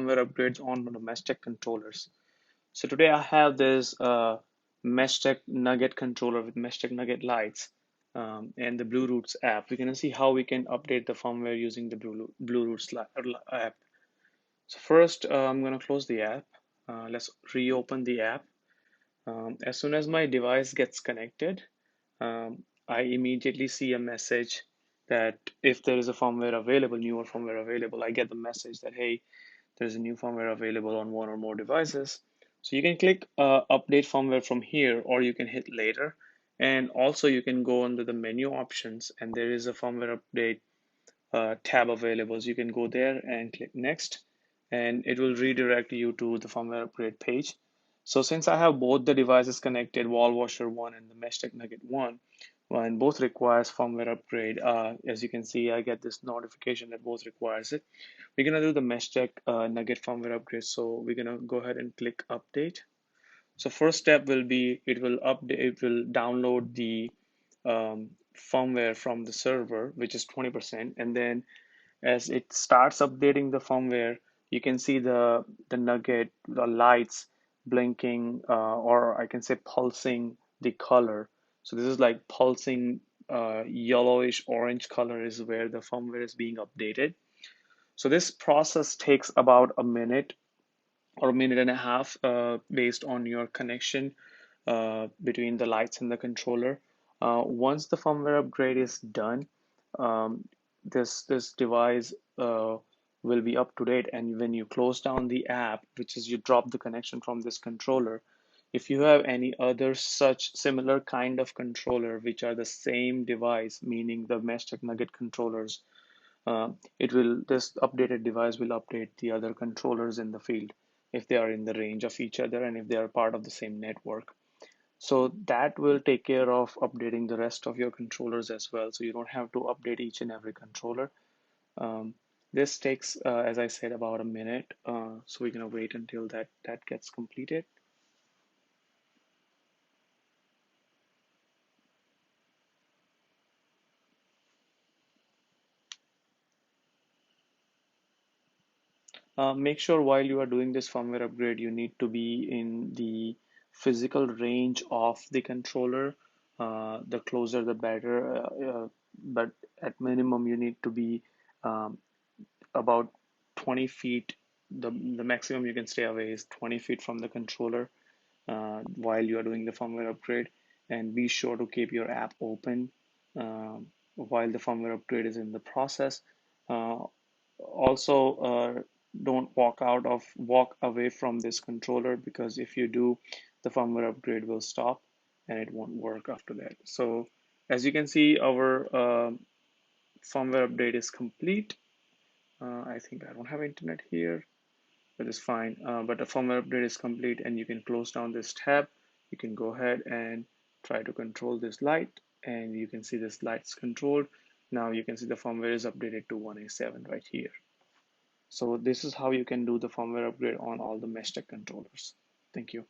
firmware upgrades on the Meshtek controllers. So today I have this Meshtek Nugget controller with Meshtek Nugget lights and the Blue Roots app. We're gonna see how we can update the firmware using the Blue Roots app. So first, I'm gonna close the app. Let's reopen the app. As soon as my device gets connected, I immediately see a message that if there is a firmware available, newer firmware available, I get the message that, hey, there's a new firmware available on one or more devices. So you can click update firmware from here, or you can hit later. And also you can go under the menu options and there is a firmware update tab available. So you can go there and click next, and it will redirect you to the firmware upgrade page. So since I have both the devices connected, Wall Washer 1 and the Meshtek Nugget 1, and both requires firmware upgrade. As you can see, I get this notification that both requires it. We're gonna do the Meshtek Nugget firmware upgrade. So we're gonna go ahead and click update. So first step will be it will update, it will download the firmware from the server, which is 20%, and then as it starts updating the firmware, you can see the nugget, the lights blinking, or I can say pulsing the color. So this is like pulsing yellowish orange color is where the firmware is being updated. So this process takes about a minute or a minute and a half based on your connection between the lights and the controller. Once the firmware upgrade is done, um, this device will be up to date. And when you close down the app, which is you drop the connection from this controller, if you have any other such similar kind of controller which are the same device, meaning the Meshtek Nugget controllers, this updated device will update the other controllers in the field if they are in the range of each other and if they are part of the same network. So that will take care of updating the rest of your controllers as well. So you don't have to update each and every controller. Um, this takes, as I said, about a minute. So we're gonna wait until that gets completed. Make sure while you are doing this firmware upgrade, you need to be in the physical range of the controller. The closer, the better. But at minimum, you need to be um, about 20 feet. The maximum you can stay away is 20 feet from the controller while you are doing the firmware upgrade. And be sure to keep your app open while the firmware upgrade is in the process. Also, don't walk away from this controller, because if you do, the firmware upgrade will stop and it won't work after that. So as you can see, our firmware update is complete. I think I don't have internet here, but it's fine. But the firmware update is complete and you can close down this tab. You can go ahead and try to control this light, and you can see this light's controlled. Now you can see the firmware is updated to 1A7 right here. So this is how you can do the firmware upgrade on all the Meshtek controllers. Thank you.